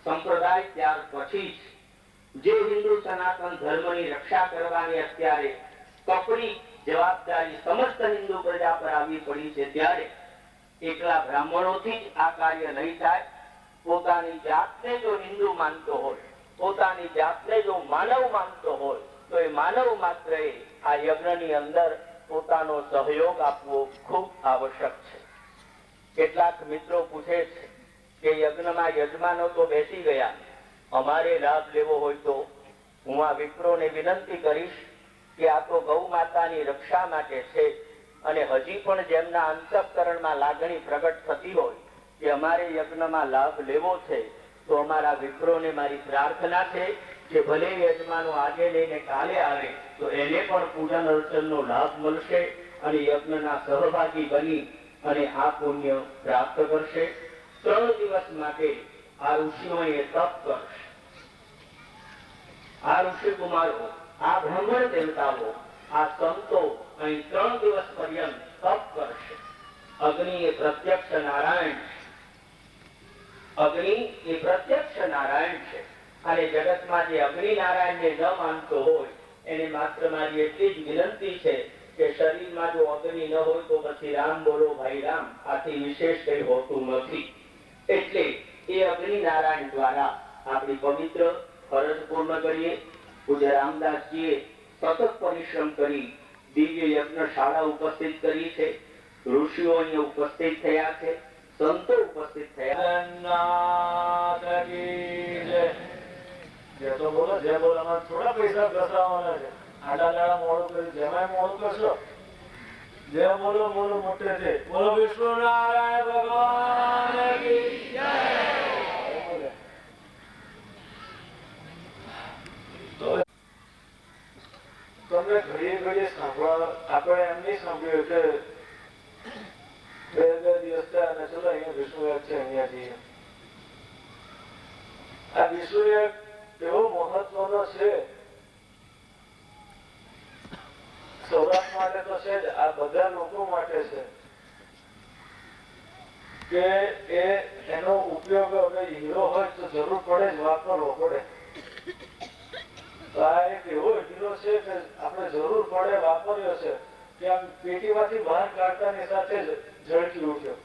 સંપ્રદાય ત્યાર પછી જે હિન્દુ સનાતન ધર્મની રક્ષા કરવાની અત્યારે કપરી જવાબદારી સમસ્ત હિન્દુ પ્રજા પર આવી પડી છે, ત્યારે એકલા બ્રાહ્મણોથી જ આ કાર્ય નહીં થાય. પોતાની જાતને જો હિન્દુ માનતો હોય, પોતાની જાતને જો માનવ માનતો હોય, તો એ માનવ માત્ર આ યજ્ઞની અંદર પોતાનો સહયોગ આપવો ખૂબ આવશ્યક છે. કેટલાક મિત્રો પૂછે છે કે યજ્ઞમાં યજમાનો તો બેસી ગયા, અમારે લાભ લેવો હોય તો? હું આ વિપ્રોને વિનંતી કરીશ કે આ તો ગૌ માતાની રક્ષા માટે છે, અને હજી પણ જેમના અંતઃકરણમાં લાગણી પ્રગટ થતી હોય કે અમારે યજ્ઞમાં લાભ લેવો છે, તો અમારા વિપ્રોને મારી પ્રાર્થના છે કે ભલે યજમાનો આજે લઈને કાલે આવે તો એને પણ પૂજન અર્ચનનો લાભ મળશે અને યજ્ઞના સહભાગી બની અને આ પુણ્ય પ્રાપ્ત કરશે. 3 દિવસ માટે આ ઋષિઓએ તપ કરશે. આ ઋષિ કુમારો, આ બ્રાહ્મણ દેવતાઓ, આ સંતો અહીં 3 દિવસ પર્યંત તપ કરશે. અગ્નિ એ પ્રત્યક્ષ નારાયણ છે. અગ્નિ એ પ્રત્યક્ષ નારાયણ છે, અને જગતમાં જે અગ્નિ નારાયણને ન માનતો હોય એને માત્ર મારી એટલી જ વિનંતી છે કે શરીરમાં જો અગ્નિ ન હોય તો પછી રામ બોલો ભાઈ રામ, આથી વિશેષ કઈ હોતું નથી. એટલે એ અગ્નિ નારાયણ દ્વારા આપણી પવિત્ર ફરજ પૂર્ણ કરીએ. પૂજ્ય રામદાસજીએ સતત પરિશ્રમ કરી દિવ્ય યજ્ઞશાળા ઉપસ્થિત કરી છે. ઋષિઓ અહીંયા ઉપસ્થિત થયા છે, સંતો ઉપસ્થિત થયા. તો બોલો જે બોલો, થોડા પૈસા ઘસાવાના છે. આડા દાડા મોડું કરી જેમાં મોડું કરશો, જે બોલો બોલો મોટે છે. બોલો વિષ્ણુ નારાયણ ભગવાન કી જય. તમને ઘડીએ ઘડીએ સાંભળવા આપણે એમ નહીં સાંભળ્યું કે 2 દિવસ થયા અને ચલો અહીંયા વિષ્ણુ યાગ છે, અહીંયા જઈએ. આ વિષ્ણુ યાગ એવો મહત્વનો છે, સૌરાષ્ટ્ર માટે તો છે જ, આ બધા લોકો માટે છે કે એનો ઉપયોગ હવે હીરો હોય તો જરૂર પડે જ વાપરવો પડે. તો આ એક એવો હીરો છે કે આપણે જરૂર પડે વાપર્યો છે કે આમ પેટીમાંથી બહાર કાઢતાની સાથે જ ઝળકી ઉઠ્યો.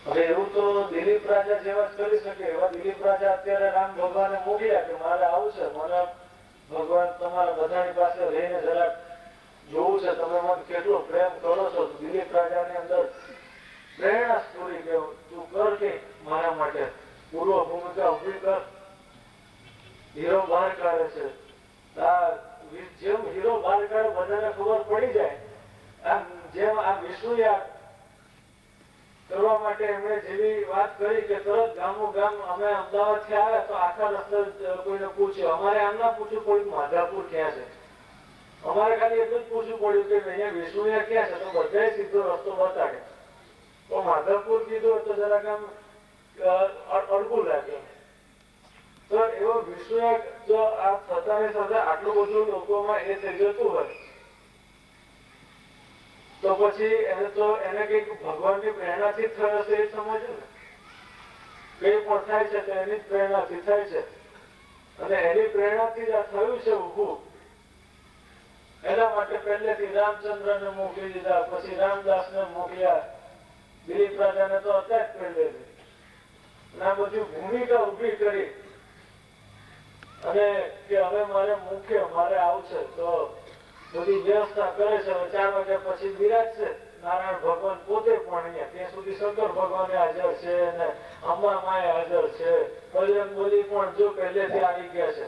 હવે એવું તો દિલીપ રાજા જેવા જ કરી શકે. એવા દિલીપ રાજા અત્યારે રામ ભગવાને મોકલ્યા કે મારે આવું છે, મને ભગવાન તમારા બધાની પાસે રહીને જરા જોવું છે, તમે મને કેટલો પ્રેમ કરો છો. દિલીપ રાજાની અંદર પ્રેરણા સ્ફૂરી કે તું કર કે મારા માટે પૂર્વ ભૂમિકા ઉભી કર. હીરો બહાર કાઢે છે. જેમ હીરો બહાર કાઢે બધાને ખબર પડી જાય, જેમ આ વિષ્ણુ યાગ કરવા માટે એમણે જેવી વાત કરી કે તરત ગામો ગામ અમે અમદાવાદ થી આવ્યા તો આખા રસ્તે કોઈને પૂછ્યું. અમારે આમ ના પૂછવું પડ્યું માધાપુર ક્યાં છે, અમારે ખાલી એટલું જ પૂછવું પડ્યું કે અહીંયા વિષ્ણુ યાગ ક્યાં છે, તો બધાએ સીધો રસ્તો બતાડે. તો માધાપુર કીધું તો જરાક આમ અડકું લાગ્યું. તો એવો વિષ્ણુ યાગ જો આ થતાની સાથે આટલું બધું લોકોમાં એ થઈ જતું હોય તો પછી એને કઈક ભગવાનની પ્રેરણાથી થયો છે એ સમજવું ને. કઈ પણ થાય છે તો એની જ પ્રેરણાથી થાય છે, અને એની પ્રેરણાથી જ આ થયું છે ઉભું. એના માટે પહેલેથી રામચંદ્રને મોકલી દીધા, પછી રામદાસને મોકલ્યા, દિલીપ રાજાને તો અત્યારે જ પહેલેથી. આ બધી ભૂમિકા ઉભી કરી અને કે હવે મારે મુખ્ય મારે આવશે તો બધી વ્યવસ્થા કરે છે. 4 વાગ્યા પછી બિરાજશે નારાયણ ભગવાન પોતે પણ અહીંયા. ત્યાં સુધી શંકર ભગવાન હાજર છે અને અંબા માએ હાજર છે. બજરંગ બલી પણ જો પહેલેથી આવી ગયા છે.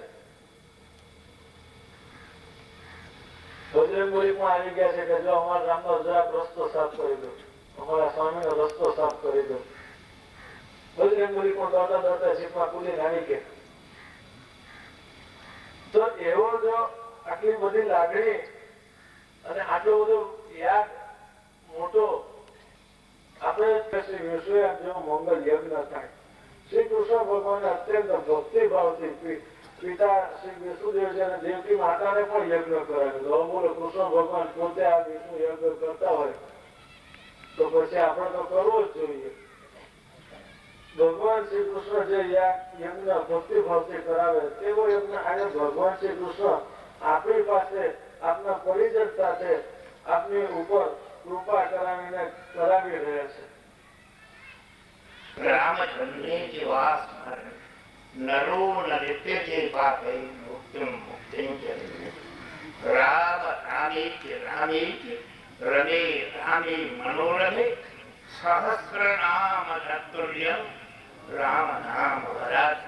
બજરંગ બલી પણ આવી ગયા છે કે જો અમારા રામનો જરાક રસ્તો સાફ કરી દો, અમારા સ્વામીનો રસ્તો સાફ કરી દો. બજરંગ બલી પણ દોડતા દોડતા જીપમાં કૂદીને આવી ગયા. તો એવો જો આટલી બધી લાગણી અને આટલો બધો યાદ મોટો આપણે શ્રી વિષ્ણુ યાગ જેવો મંગલ યજ્ઞ થાય. શ્રી કૃષ્ણ ભગવાન અત્યંત ભક્તિ ભાવથી પિતા શ્રી વિષ્ણુદેવ છે અને દેવકી માતાને પણ યજ્ઞ કરાવ્યો. બોલો કૃષ્ણ ભગવાન પોતે આ વિષ્ણુ યજ્ઞ કરતા હોય તો પછી આપણે તો કરવો જ જોઈએ. ભગવાન શ્રી કૃષ્ણ જે યજ્ઞ ભક્તિ ભાવથી કરાવે તેવો યજ્ઞ આજે ભગવાન શ્રી કૃષ્ણ આપણી પાસે આપના પરિજન સાથે આપની ઉપર કૃપા કરાવીને કરાવી રહ્યા છે. રામચંદ્રે જેવા સ્મરણ નરો નૃત્યતે પાપે મુક્તિમ મુક્તિમ જને રામ રામેતિ રામેતિ રમે રામે મનોરમે સહસ્રનામ તત્તુલ્યમ રામ નામ વરાત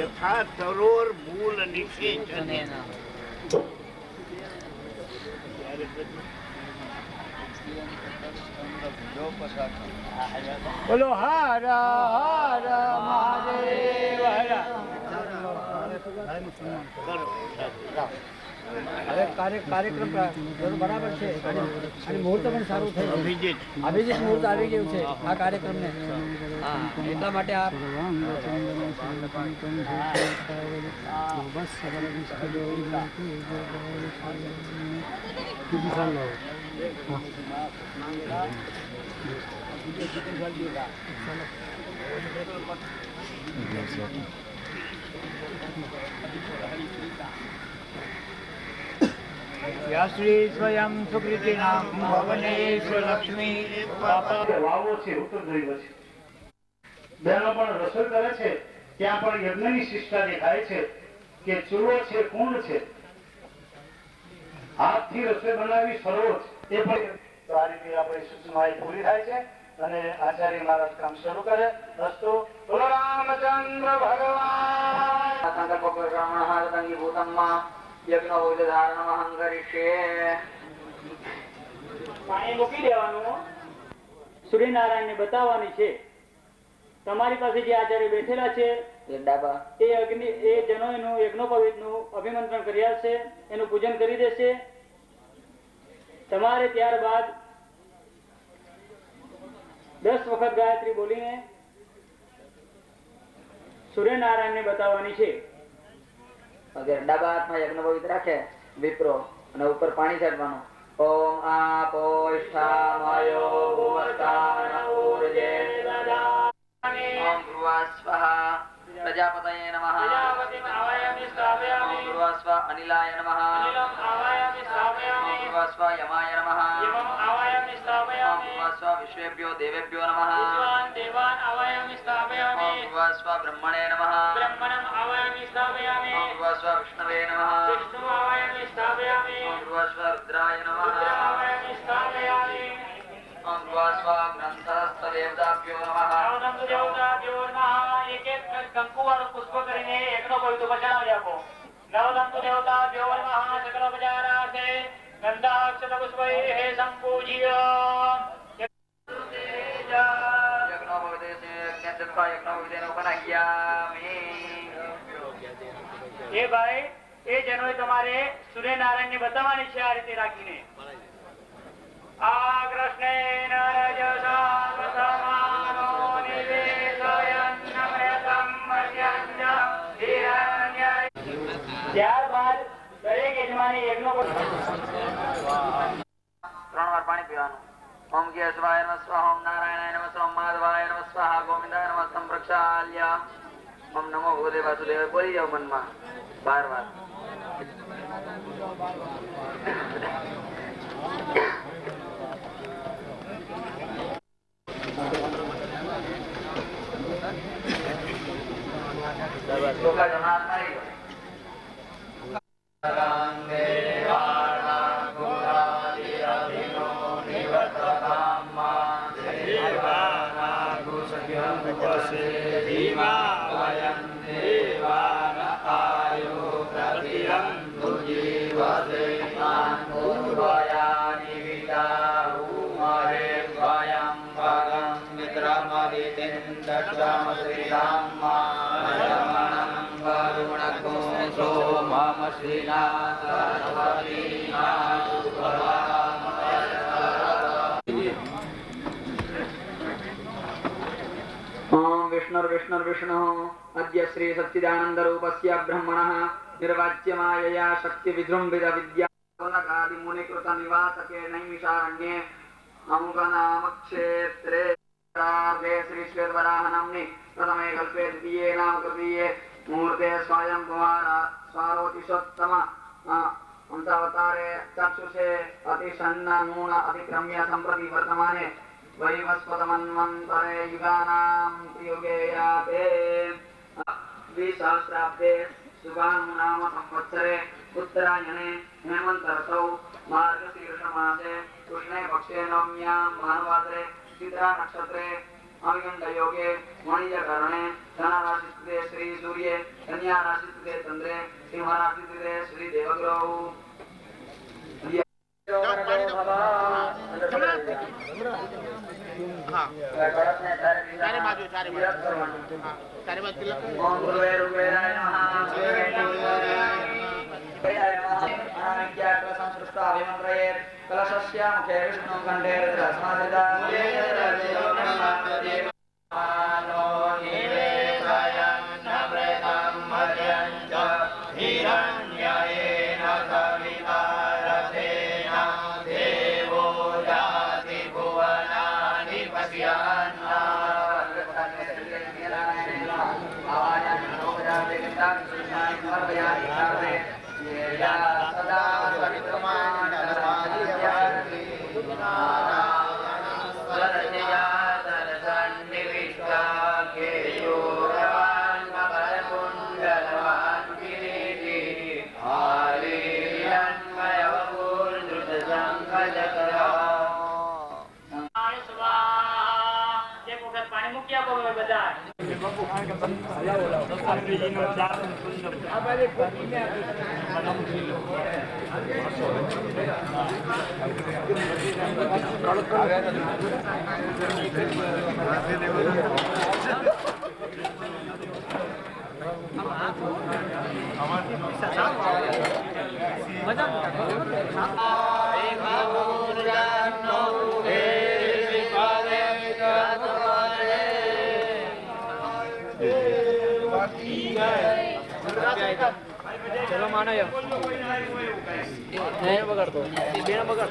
યથા તરોર મૂલ નિષેચને બોલો હર હર મહાદેવ હવે કાર્યક્રમ બરાબર છે અને મુહૂર્ત પણ સારું થયું. અભિજીત મુહૂર્ત આવી ગયું છે આ કાર્યક્રમને. એટલા માટે આપ શ્રી સ્વયં સુકૃતિ નામ ભવનેશ્વ લક્ષ્મી વાવો છે ઉત્તર ધ્રુવ છે. બહેનો પણ રસોઈ કરે છે ત્યાં પણ યજ્ઞની શિષ્ટા દેખાય છે કે ચૂલો છે કુંડ છે હાથથી રસોઈ બનાવી સરોજ એ પણ તો આ રીતે આપણી સૂચના પૂરી થાય છે અને આચાર્ય મહારાજ કામ શરૂ કરે. રસ્તો બોલો રામચંદ્ર ભગવાન. સંકલ્પ શ્રવણ હારતંગી ભૂતમ્મા યજ્ઞ ધારણમહં કરીષ્યે. પાણી મૂકી દેવાનું. સૂર્યનારાયણને બતાવવાની છે. તમારી પાસે જે આચાર્ય બેઠેલા છે એ અગ્નિ એ જનોયનું યજ્ઞોપવિતનું અભિમંત્રણ કર્યા છે, એનું પૂજન કરી દેશે. તમારે ત્યારબાદ 10 વખત ગાયત્રી બોલીને સૂર્યનારાયણને બતાવવાની છે. ડાબા હાથમાં યજ્ઞ પવિત્ર રાખે વિપ્રો અને ઉપર પાણી છાંટવાનું. ઓમ આપોષ્ઠામયો ભુવસ્તાન ઊર્જે ઓમ ભ્રુવા સ્વાહા પ્રજાપતये નમઃ ઓમ ભ્રુવા સ્વા અનિલાય નમઃ ઓમ ભ્રુવા સ્વા યમાય નમઃ ઓમ ભ્રુવા સ્વા વિશ્વેભ્યો દેવેભ્યો નમઃ ઓમ ભ્રુવા સ્વા બ્રહ્મણે નમઃ ઓમ ભ્રુવા भूर्भुवस्व विष्णवे नमः विष्णुवावयमि स्थापयामि ओम भूर्भुवस्व रुद्राय नमः रुद्रावयमि स्थापयामि ओम भूर्भुवस्व ग्रंथस्थदेवताभ्यो नमः नवदंतु देवताभ्यो नमः एक एक कंकु वाળું પુષ્પ કરીને એકનો પવિત્ર બચાવી આપો नवदंतु देवताभ्यो नमः सकल उपचारार्थे गंधाक्षत पुष्पैः संपूज्य એ ભાઈ એ જનોય તમારે સૂર્યનારાયણ ને બતાવવાની છે આ રીતે રાખીને આ કૃષ્ણેન રજસા પ્રથમાનો નિવેશયન્નમૃતમ મર્યન્ત હિરણ્ય ત્યારબાદ દરેક યજમાની યજ્ઞ પર 3 વાર પાણી પીવાનું ओम केशवाय नमः स्वाहा ओम नारायणाय नमः स्वाहा ओम माधवाय नमः स्वाहा गोविंदाय नमः संप्रक्षाल्य ओम नमो भगवते वासुदेवाय बोली जाओ मन में 12 बार लोका जमात नहीं विष्णु अद्य श्री सच्चिदानंद रूपस्य ब्रह्मणः निर्वाच्यमायया शक्ति विजृंभित विद्या कादि मुनि कृत निवासके नैमिषारण्ये अमुकनाम क्षेत्रे श्री श्वेतवराह नाम्नि प्रथमे कल्पे द्वितीये नाम तृतीये मूर्ते स्वयं कुमार स्वारोतिषोत्तम अंतावतारे चक्षुषे अतिशन्नून अतिक्रम्य सम्प्रति वर्तमाने वैवस्वतमन्वन्तरे युगानां युगे याते द्विसहस्राब्दे सुभानुनाम संवत्सरे उत्तरायणे हेमन्त ऋतौ मार्गशीर्षमासे कृष्णे पक्षे नवम्यां भानुवासरे चित्रा नक्षत्रे अमिगंड योगे मणिजकरणे धन राशिस्थिते श्री सूर्ये कन्या राशिस्थिते चंद्रे सिंह राशिस्थिते श्री देवग्रहौ कलशस्य मुखे विष्णु कंठे चलो माना या नहीं बगाड़ दो बेना बगाड़